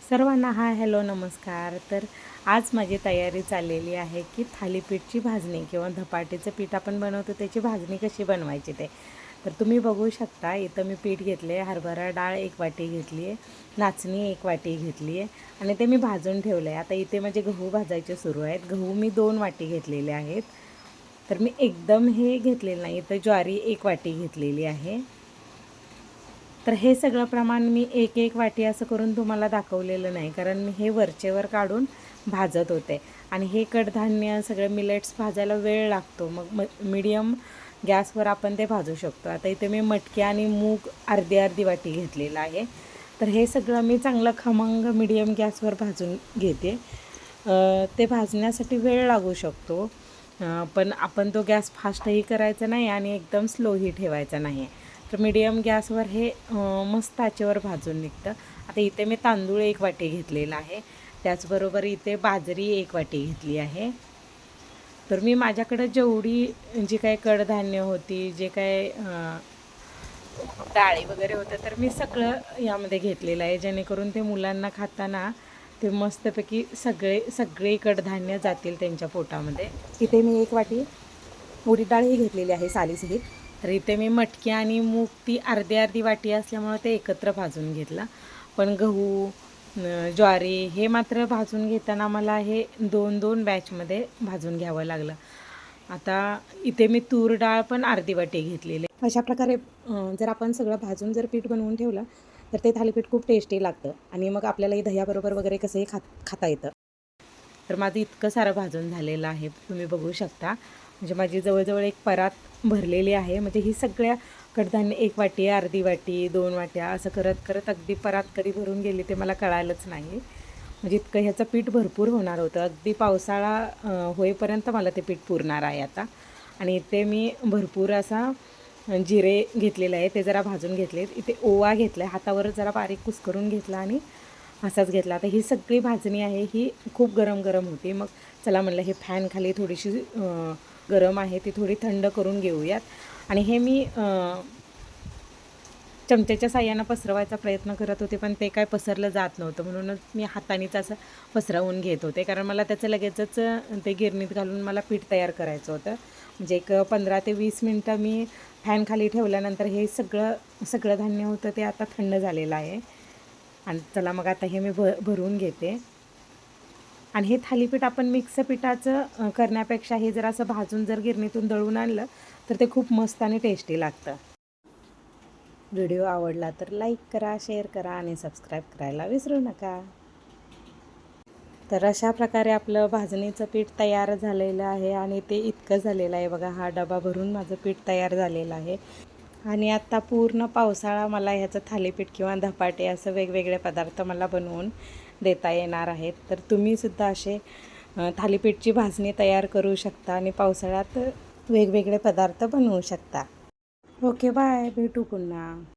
सर्वांना hi hello नमस्कार. तर आज माझी तयारी चाललेली आहे की थालीपीठची भाजणी किंवा धपाट्याचं पीठ आपण बनवतो त्याची भाजणी कशी बनवायची ते. तर तुम्ही बघू शकता इथं मी पीठ घेतले, हरभरा डाळ 1 वाटी घेतली आहे, नाचणी 1 वाटी घेतली आहे आणि ते मी भाजून ठेवलं आहे. आता इथे माझे गहू भाजायचे सुरू आहेत. गहू मी 2 वाटी घेतलेले आहेत. तर मी एकदम हे घेतलेलं नाही, तर ज्वारी 1 वाटी घेतलेली आहे. तर हे सगळं प्रमाण मी एक एक वाटी असं करून तुम्हाला दाखवलेलं नाही, कारण मी हे वरचेवर काढून भाजत होते आणि हे कडधान्य सगळं मिलेट्स भाजायला वेळ लागतो. मग मीडियम गॅसवर आपण ते भाजू शकतो. आता इथे मी मटकी आणि मूग अर्धी अर्धी वाटी घेतलेलं आहे. तर हे सगळं मी चांगलं खमंग मीडियम गॅसवर भाजून घेते. ते भाजण्यासाठी वेळ लागू शकतो, पण आपण तो गॅस फास्टही करायचा नाही आणि एकदम स्लोही ठेवायचा नाही. तर मीडियम गॅसवर हे मस्त आचेवर भाजून निघतं. आता इथे मी तांदूळ 1 वाटी घेतलेला आहे, त्याचबरोबर इथे बाजरी 1 वाटी घेतली आहे. तर मी माझ्याकडं जेवढी जी काही कडधान्य होती, जे काय डाळी वगैरे होतं, तर मी सगळं यामध्ये घेतलेलं आहे, जेणेकरून ते मुलांना खाताना ते मस्तपैकी सगळे कडधान्य जातील त्यांच्या पोटामध्ये. इथे मी 1 वाटी उडीद डाळही घेतलेली आहे सालीसहित. तर इथे मी मटकी आणि मूग ती अर्धी अर्धी वाटी असल्यामुळे ते एकत्र भाजून घेतला. पण गहू ज्वारी हे मात्र भाजून घेताना मला हे 2-2 बॅचमध्ये भाजून घ्यावं लागलं. आता इथे मी तूर डाळ पण अर्धी वाटी घेतलेली. अशा प्रकारे जर आपण सगळं भाजून जर पीठ बनवून ठेवलं तर ते थालीपीठ खूप टेस्टी लागतं आणि मग आपल्यालाही दह्याबरोबर वगैरे कसंही खाता येतं. तर माझं इतकं सारं भाजून झालेलं आहे, तुम्ही बघू शकता. म्हणजे माझी जवळजवळ एक परात भरलेली आहे. म्हणजे ही सगळ्या कडधान्य 1 वाटी, अर्धी वाटी, 2 वाट्या असं करत करत अगदी परात कधी भरून गेली ते मला कळालंच नाही. म्हणजे इतकं ह्याचं पीठ भरपूर होणार होतं. अगदी पावसाळा होईपर्यंत मला ते पीठ पुरणार आहे आता. आणि इथे मी भरपूर असा जिरे घेतलेले आहे, ते जरा भाजून घेतलेत. इथे ओवा घेतला आहे, हातावर जरा बारीक कुस्करून घेतला आणि असाच घेतला. आता ही सगळी भाजणी आहे ही खूप गरम गरम होती. मग चला म्हणलं हे फॅन खाली थोडीशी गरम आहे ती थोडी थंड करून घेऊयात. आणि हे मी चमच्याच्या साह्यानं पसरवायचा प्रयत्न करत होते, पण ते काय पसरलं जात नव्हतं. म्हणूनच मी हातानेच असं पसरवून घेत होते, कारण मला त्याचं लगेचच ते गिरणीत घालून मला पीठ तयार करायचं होतं. म्हणजे एक 15 ते 20 मिनटं मी फॅन खाली ठेवल्यानंतर हे सगळं धान्य होतं ते आता थंड झालेलं आहे. आणि चला मग आता हे मी भरून घेते. आणि हे थालीपीठ आपण मिक्स पिठाचं करण्यापेक्षा हे जर असं भाजून जर गिरणीतून दळून आणलं तर ते खूप मस्त आणि टेस्टी लागतं. व्हिडिओ आवडला तर लाईक करा, शेअर करा आणि सबस्क्राईब करायला विसरू नका. तर अशा प्रकारे आपलं भाजणीचं पीठ तयार झालेलं आहे आणि ते इतकं झालेलं आहे बघा. हा डबा भरून माझं पीठ तयार झालेलं आहे. आणि आत्ता पूर्ण पावसाळा मला ह्याचं थालीपीठ किंवा धपाटे असं वेगवेगळे पदार्थ मला बनवून देता येणार आहेत. तर तुम्हीसुद्धा असे थालीपीठची भाजणी तयार करू शकता आणि पावसाळ्यात वेगवेगळे पदार्थ बनवू शकता. ओके बाय, भेटू पुन्हा.